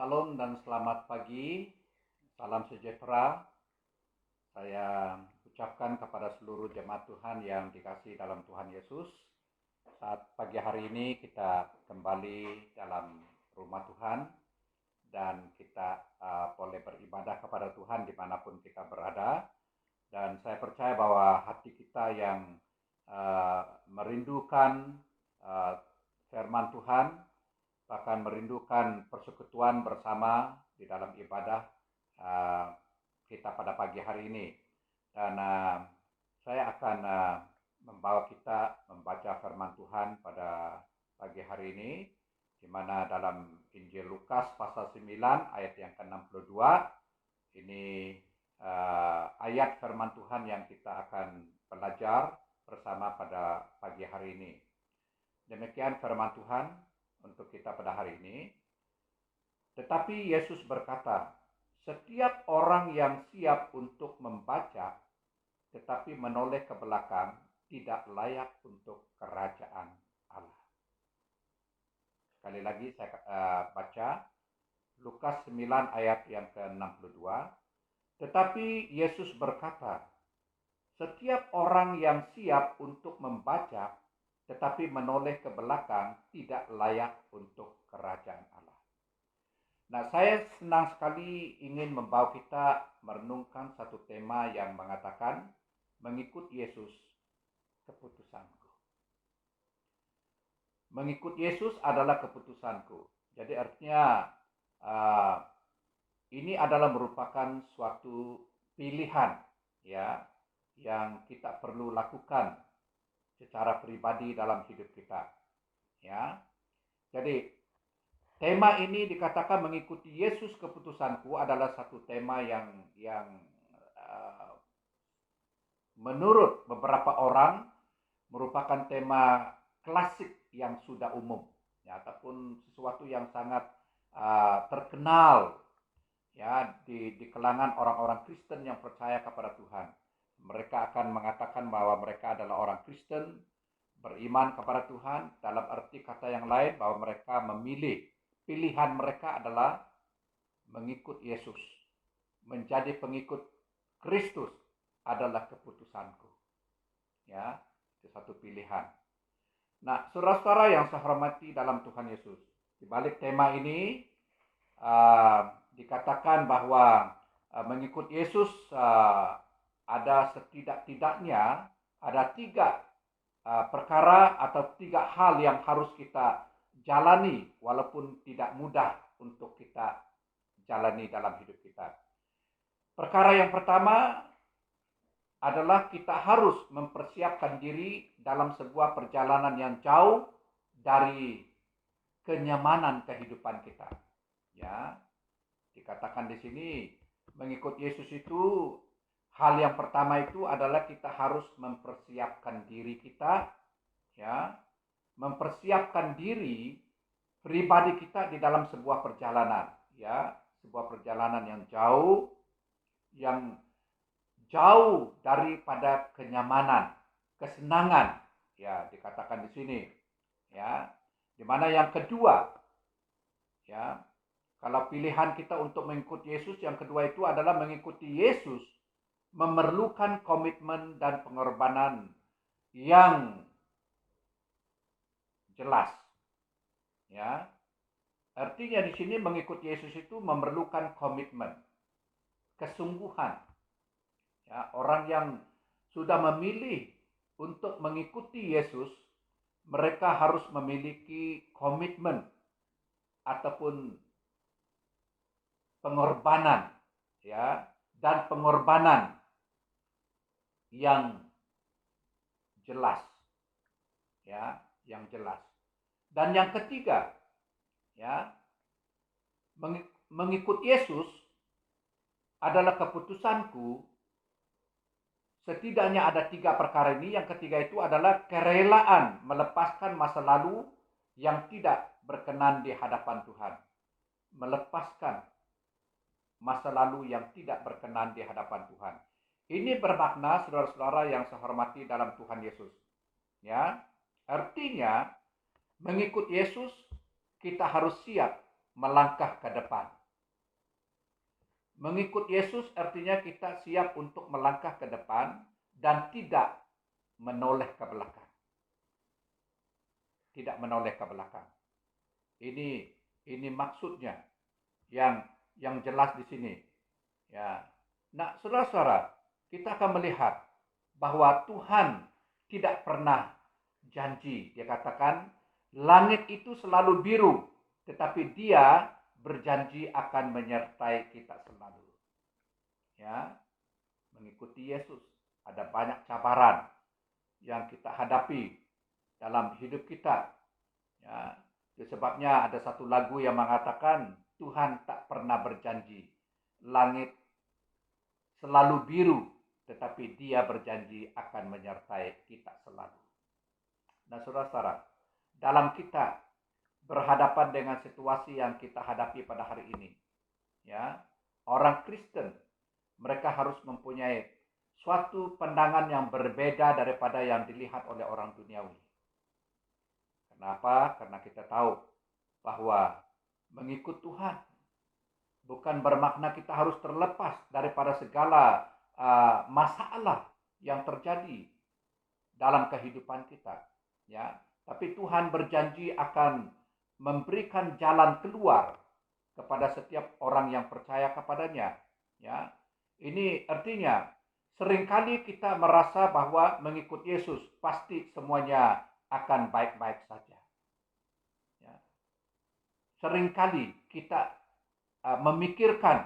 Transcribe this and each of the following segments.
Salam dan selamat pagi, salam sejahtera. Saya ucapkan kepada seluruh jemaat Tuhan yang dikasihi dalam Tuhan Yesus. Saat pagi hari ini kita kembali dalam rumah Tuhan dan kita boleh beribadah kepada Tuhan dimanapun kita berada. Dan saya percaya bahwa hati kita yang merindukan firman Tuhan, bahkan merindukan persekutuan bersama di dalam ibadah kita pada pagi hari ini. Dan saya akan membawa kita membaca firman Tuhan pada pagi hari ini, di mana dalam Injil Lukas pasal 9 ayat yang ke-62 ini ayat firman Tuhan yang kita akan belajar bersama pada pagi hari ini. Demikian firman Tuhan untuk kita pada hari ini. Tetapi Yesus berkata, setiap orang yang siap untuk membaca tetapi menoleh ke belakang tidak layak untuk kerajaan Allah. Sekali lagi saya baca Lukas 9 ayat yang ke-62. Tetapi Yesus berkata, setiap orang yang siap untuk membaca tetapi menoleh ke belakang tidak layak untuk kerajaan Allah. Nah, saya senang sekali ingin membawa kita merenungkan satu tema yang mengatakan mengikut Yesus keputusanku. Mengikut Yesus adalah keputusanku. Jadi artinya ini adalah merupakan suatu pilihan ya yang kita perlu lakukan secara pribadi dalam hidup kita. Ya. Jadi tema ini dikatakan mengikuti Yesus keputusanku adalah satu tema yang menurut beberapa orang merupakan tema klasik yang sudah umum, ya, ataupun sesuatu yang sangat terkenal ya di kalangan orang-orang Kristen yang percaya kepada Tuhan. Mereka akan mengatakan bahwa mereka adalah orang Kristen, beriman kepada Tuhan, dalam arti kata yang lain bahwa mereka memilih, pilihan mereka adalah mengikut Yesus. Menjadi pengikut Kristus adalah keputusanku. Ya, itu satu pilihan. Nah, saudara-saudara yang saya hormati dalam Tuhan Yesus, di balik tema ini dikatakan bahwa mengikut Yesus ada setidak-tidaknya ada 3 perkara atau 3 hal yang harus kita jalani walaupun tidak mudah untuk kita jalani dalam hidup kita. Perkara yang pertama adalah kita harus mempersiapkan diri dalam sebuah perjalanan yang jauh dari kenyamanan kehidupan kita. Ya, dikatakan di sini mengikut Yesus itu hal yang pertama itu adalah kita harus mempersiapkan diri kita, ya, mempersiapkan diri pribadi kita di dalam sebuah perjalanan, ya, sebuah perjalanan yang jauh daripada kenyamanan, kesenangan, ya, dikatakan di sini, ya, di mana yang kedua, ya, kalau pilihan kita untuk mengikuti Yesus, yang kedua itu adalah mengikuti Yesus memerlukan komitmen dan pengorbanan yang jelas. Ya. Artinya di sini mengikuti Yesus itu memerlukan komitmen, kesungguhan. Ya, orang yang sudah memilih untuk mengikuti Yesus, mereka harus memiliki komitmen ataupun pengorbanan, ya, dan pengorbanan yang jelas, ya, yang jelas. Dan yang ketiga, ya, mengikut Yesus adalah keputusanku. Setidaknya ada 3 perkara ini. Yang ketiga itu adalah kerelaan melepaskan masa lalu yang tidak berkenan di hadapan Tuhan. Melepaskan masa lalu yang tidak berkenan di hadapan Tuhan. Ini bermakna saudara-saudara yang saya hormati dalam Tuhan Yesus. Ya, artinya mengikut Yesus kita harus siap melangkah ke depan. Mengikut Yesus artinya kita siap untuk melangkah ke depan dan tidak menoleh ke belakang. Tidak menoleh ke belakang. Ini maksudnya yang jelas di sini. Ya. Nah, saudara-saudara, kita akan melihat bahwa Tuhan tidak pernah janji. Dia katakan, langit itu selalu biru, tetapi Dia berjanji akan menyertai kita selalu. Ya, mengikuti Yesus. Ada banyak cabaran yang kita hadapi dalam hidup kita. Ya, itu sebabnya ada satu lagu yang mengatakan, Tuhan tak pernah berjanji, langit selalu biru, tetapi Dia berjanji akan menyertai kita selalu. Nah, saudara-saudara, dalam kita berhadapan dengan situasi yang kita hadapi pada hari ini, ya, orang Kristen mereka harus mempunyai suatu pandangan yang berbeda daripada yang dilihat oleh orang duniawi. Kenapa? Karena kita tahu bahwa mengikut Tuhan bukan bermakna kita harus terlepas daripada segala masalah yang terjadi dalam kehidupan kita, ya. Tapi Tuhan berjanji akan memberikan jalan keluar kepada setiap orang yang percaya kepadanya, ya. Ini artinya seringkali kita merasa bahwa mengikut Yesus pasti semuanya akan baik-baik saja. Ya. Seringkali kita memikirkan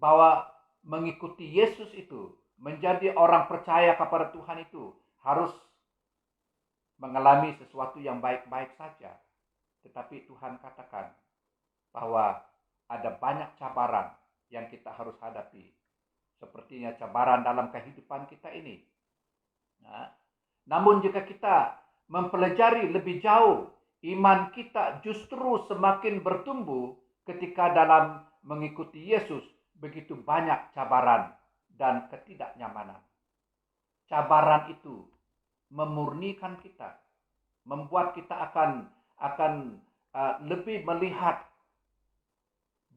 bahwa mengikuti Yesus itu, menjadi orang percaya kepada Tuhan itu harus mengalami sesuatu yang baik-baik saja. Tetapi Tuhan katakan bahwa ada banyak cabaran yang kita harus hadapi. Sepertinya cabaran dalam kehidupan kita ini. Nah, namun jika kita mempelajari lebih jauh, iman kita justru semakin bertumbuh ketika dalam mengikuti Yesus begitu banyak cabaran dan ketidaknyamanan. Cabaran itu memurnikan kita, membuat kita akan lebih melihat,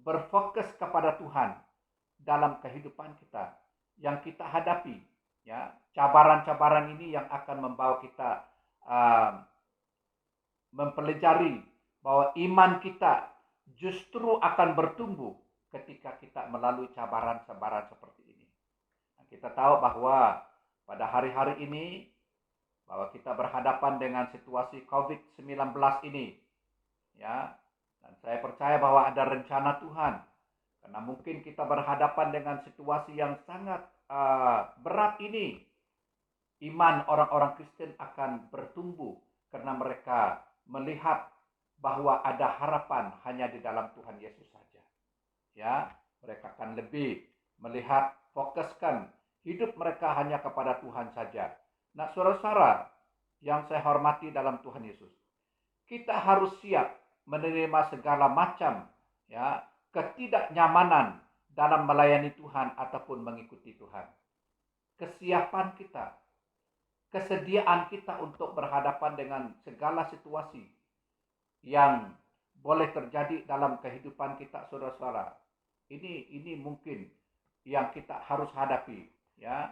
berfokus kepada Tuhan dalam kehidupan kita yang kita hadapi. Ya, cabaran-cabaran ini yang akan membawa kita mempelajari bahwa iman kita justru akan bertumbuh ketika kita melalui cabaran-cabaran seperti ini. Nah, kita tahu bahwa pada hari-hari ini bahwa kita berhadapan dengan situasi COVID-19 ini, ya. Dan saya percaya bahwa ada rencana Tuhan, karena mungkin kita berhadapan dengan situasi yang sangat berat ini. Iman orang-orang Kristen akan bertumbuh karena mereka melihat bahwa ada harapan hanya di dalam Tuhan Yesus saja. Ya, mereka akan lebih melihat, fokuskan hidup mereka hanya kepada Tuhan saja. Nah, saudara-saudara yang saya hormati dalam Tuhan Yesus, kita harus siap menerima segala macam, ya, ketidaknyamanan dalam melayani Tuhan ataupun mengikuti Tuhan. Kesiapan kita, kesediaan kita untuk berhadapan dengan segala situasi yang boleh terjadi dalam kehidupan kita, saudara-saudara. Ini mungkin yang kita harus hadapi, ya.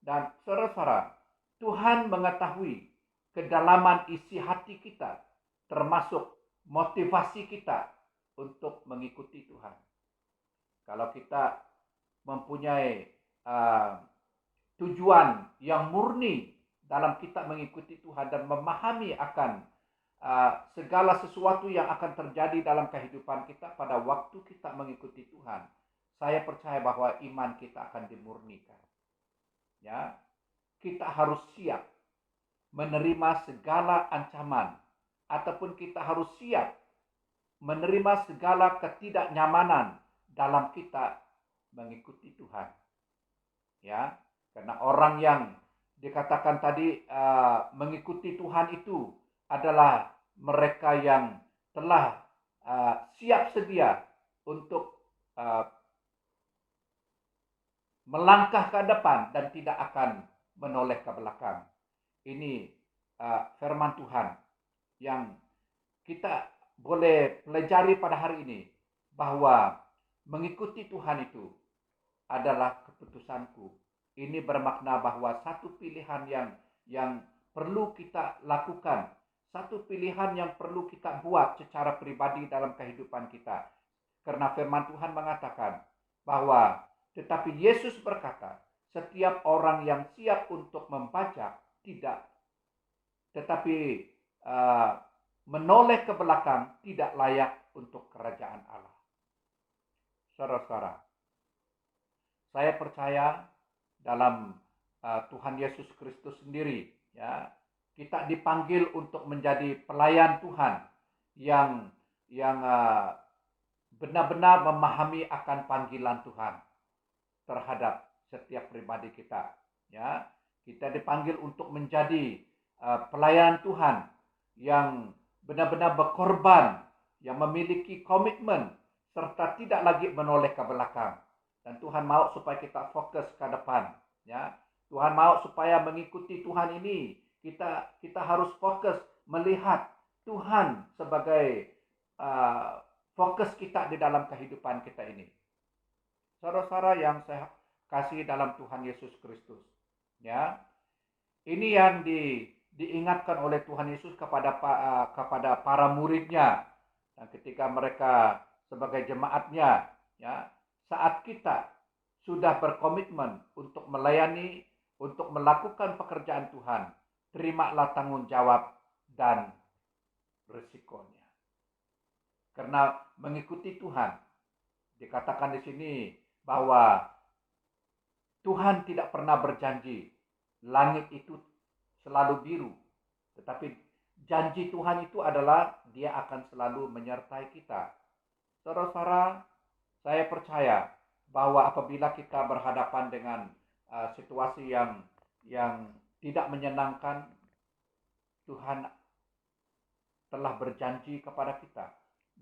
Dan saudara-saudara, Tuhan mengetahui kedalaman isi hati kita, termasuk motivasi kita untuk mengikuti Tuhan. Kalau kita mempunyai tujuan yang murni dalam kita mengikuti Tuhan dan memahami akan segala sesuatu yang akan terjadi dalam kehidupan kita pada waktu kita mengikuti Tuhan, saya percaya bahwa iman kita akan dimurnikan. Ya, kita harus siap menerima segala ancaman, ataupun kita harus siap menerima segala ketidaknyamanan dalam kita mengikuti Tuhan. Ya, karena orang yang dikatakan tadi mengikuti Tuhan itu adalah mereka yang telah siap sedia untuk melangkah ke depan dan tidak akan menoleh ke belakang. Ini firman Tuhan yang kita boleh pelajari pada hari ini. bahwa mengikuti Tuhan itu adalah keputusanku. Ini bermakna bahwa satu pilihan yang perlu kita lakukan, satu pilihan yang perlu kita buat secara pribadi dalam kehidupan kita. Karena firman Tuhan mengatakan bahwa tetapi Yesus berkata, setiap orang yang siap untuk membajak tidak, tetapi menoleh ke belakang tidak layak untuk kerajaan Allah. Saudara-saudara, saya percaya dalam Tuhan Yesus Kristus sendiri, ya, kita dipanggil untuk menjadi pelayan Tuhan yang benar-benar memahami akan panggilan Tuhan terhadap setiap pribadi kita. Ya, kita dipanggil untuk menjadi pelayan Tuhan yang benar-benar berkorban, yang memiliki komitmen serta tidak lagi menoleh ke belakang. Dan Tuhan mau supaya kita fokus ke depan. Ya, Tuhan mau supaya mengikuti Tuhan ini kita harus fokus melihat Tuhan sebagai fokus kita di dalam kehidupan kita ini. Saudara-saudara yang saya kasih dalam Tuhan Yesus Kristus, ya, ini yang diingatkan oleh Tuhan Yesus kepada para muridnya, dan ketika mereka sebagai jemaatnya, ya, saat kita sudah berkomitmen untuk melayani, untuk melakukan pekerjaan Tuhan, terimalah tanggung jawab dan risikonya. Karena mengikuti Tuhan, dikatakan di sini bahwa Tuhan tidak pernah berjanji langit itu selalu biru, tetapi janji Tuhan itu adalah Dia akan selalu menyertai kita. Saudara-saudara, saya percaya bahwa apabila kita berhadapan dengan situasi yang tidak menyenangkan, Tuhan telah berjanji kepada kita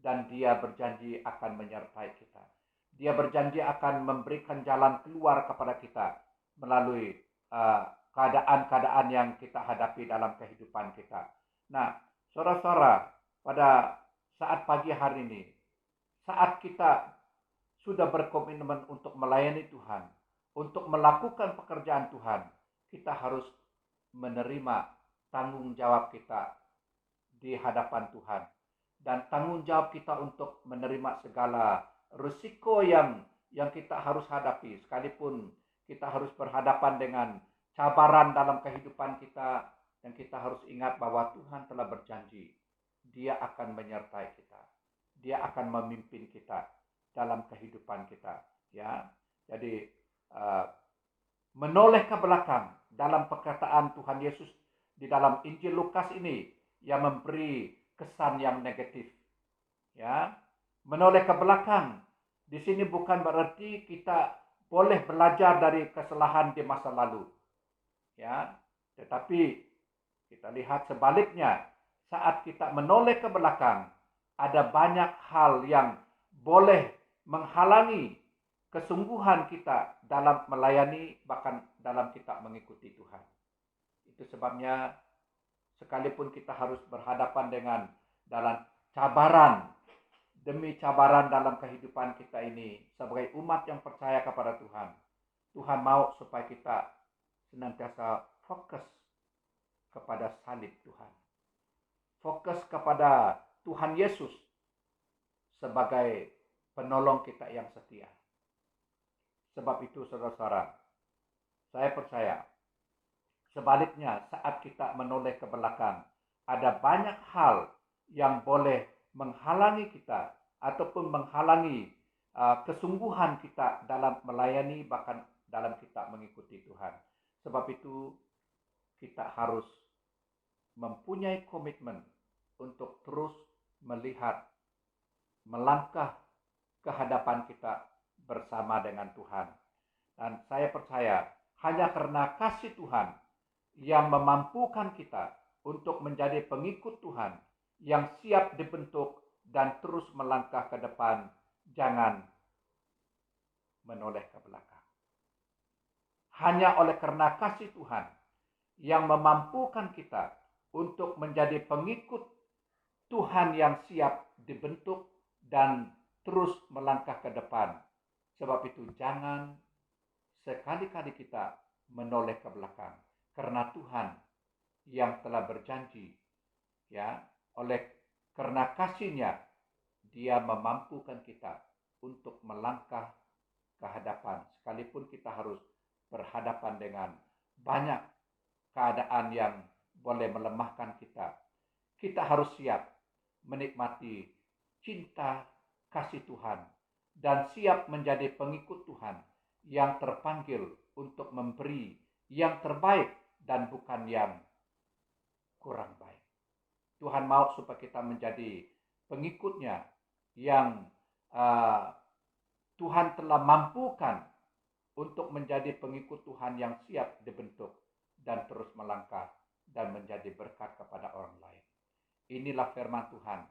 dan Dia berjanji akan menyertai kita. Dia berjanji akan memberikan jalan keluar kepada kita melalui keadaan-keadaan yang kita hadapi dalam kehidupan kita. Nah, saudara-saudara, pada saat pagi hari ini, saat kita sudah berkomitmen untuk melayani Tuhan, untuk melakukan pekerjaan Tuhan, kita harus menerima tanggung jawab kita di hadapan Tuhan. Dan tanggung jawab kita untuk menerima segala risiko yang kita harus hadapi, sekalipun kita harus berhadapan dengan cabaran dalam kehidupan kita, dan kita harus ingat bahwa Tuhan telah berjanji, Dia akan menyertai kita, Dia akan memimpin kita dalam kehidupan kita. Ya, jadi menoleh ke belakang dalam perkataan Tuhan Yesus di dalam Injil Lukas ini yang memberi kesan yang negatif. Ya, menoleh ke belakang di sini bukan berarti kita boleh belajar dari kesalahan di masa lalu. Ya, tetapi kita lihat sebaliknya, saat kita menoleh ke belakang, ada banyak hal yang boleh menghalangi kesungguhan kita dalam melayani, bahkan dalam kita mengikuti Tuhan. Itu sebabnya sekalipun kita harus berhadapan dengan dalam cabaran demi cabaran dalam kehidupan kita ini sebagai umat yang percaya kepada Tuhan, Tuhan mau supaya kita senantiasa fokus kepada salib Tuhan, fokus kepada Tuhan Yesus sebagai penolong kita yang setia. Sebab itu saudara-saudara, saya percaya sebaliknya saat kita menoleh ke belakang, ada banyak hal yang boleh menghalangi kita ataupun menghalangi kesungguhan kita dalam melayani, bahkan dalam kita mengikuti Tuhan. Sebab itu kita harus mempunyai komitmen untuk terus melihat, melangkah ke hadapan kita bersama dengan Tuhan. Dan saya percaya hanya karena kasih Tuhan yang memampukan kita untuk menjadi pengikut Tuhan yang siap dibentuk dan terus melangkah ke depan, jangan menoleh ke belakang. Hanya oleh karena kasih Tuhan yang memampukan kita untuk menjadi pengikut Tuhan yang siap dibentuk dan terus melangkah ke depan. Sebab itu jangan sekali-kali kita menoleh ke belakang, karena Tuhan yang telah berjanji, ya, karena kasih-Nya Dia memampukan kita untuk melangkah ke hadapan, sekalipun kita harus berhadapan dengan banyak keadaan yang boleh melemahkan kita. Kita harus siap menikmati cinta kasih Tuhan dan siap menjadi pengikut Tuhan yang terpanggil untuk memberi yang terbaik dan bukan yang kurang baik. Tuhan mau supaya kita menjadi pengikut-Nya yang Tuhan telah mampukan untuk menjadi pengikut Tuhan yang siap dibentuk dan terus melangkah dan menjadi berkat kepada orang lain. Inilah firman Tuhan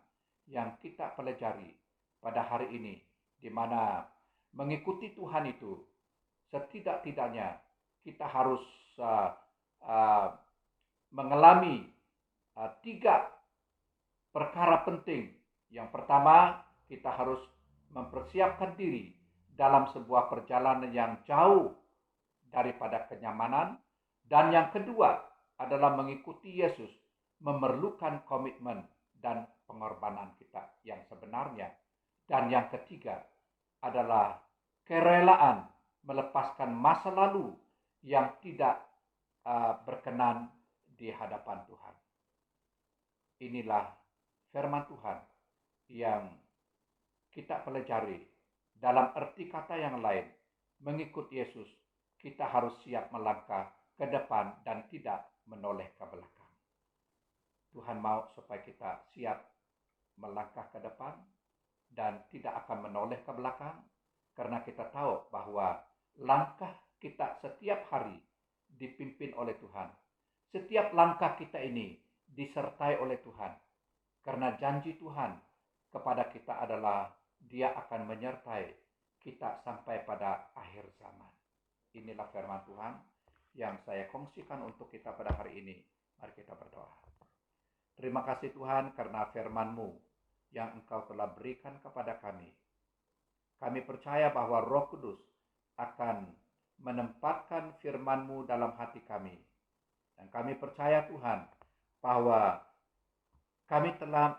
yang kita pelajari pada hari ini, di mana mengikuti Tuhan itu setidak-tidaknya kita harus mengalami 3 perkara penting. Yang pertama, kita harus mempersiapkan diri dalam sebuah perjalanan yang jauh daripada kenyamanan. Dan yang kedua adalah mengikuti Yesus memerlukan komitmen dan pengorbanan kita yang sebenarnya. Dan yang ketiga adalah kerelaan melepaskan masa lalu yang tidak berkenan di hadapan Tuhan. Inilah firman Tuhan yang kita pelajari. Dalam arti kata yang lain, mengikut Yesus, kita harus siap melangkah ke depan dan tidak menoleh ke belakang. Tuhan mau supaya kita siap melangkah ke depan dan tidak akan menoleh ke belakang, karena kita tahu bahwa langkah kita setiap hari dipimpin oleh Tuhan. Setiap langkah kita ini disertai oleh Tuhan, karena janji Tuhan kepada kita adalah Dia akan menyertai kita sampai pada akhir zaman. Inilah firman Tuhan yang saya kongsikan untuk kita pada hari ini. Mari kita berdoa. Terima kasih Tuhan karena firman-Mu yang Engkau telah berikan kepada kami. Kami percaya bahwa Roh Kudus akan menempatkan firman-Mu dalam hati kami. Dan kami percaya Tuhan bahwa kami telah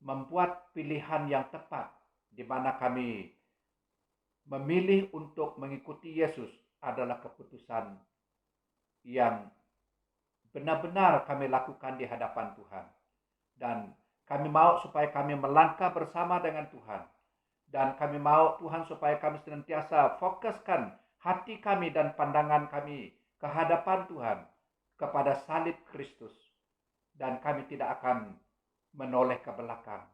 membuat pilihan yang tepat, di mana kami memilih untuk mengikuti Yesus adalah keputusan yang benar-benar kami lakukan di hadapan Tuhan. Dan kami mau supaya kami melangkah bersama dengan Tuhan. Dan kami mau Tuhan supaya kami senantiasa fokuskan hati kami dan pandangan kami ke hadapan Tuhan, kepada salib Kristus. Dan kami tidak akan menoleh ke belakang.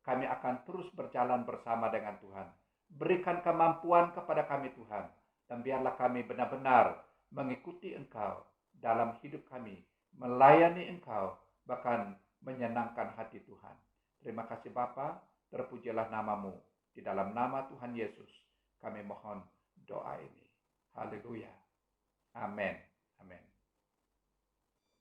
Kami akan terus berjalan bersama dengan Tuhan. Berikan kemampuan kepada kami Tuhan. Dan biarlah kami benar-benar mengikuti Engkau dalam hidup kami. Melayani Engkau, bahkan menyenangkan hati Tuhan. Terima kasih Bapa, terpujilah nama-Mu. Di dalam nama Tuhan Yesus, kami mohon doa ini. Haleluya. Amin. Amin.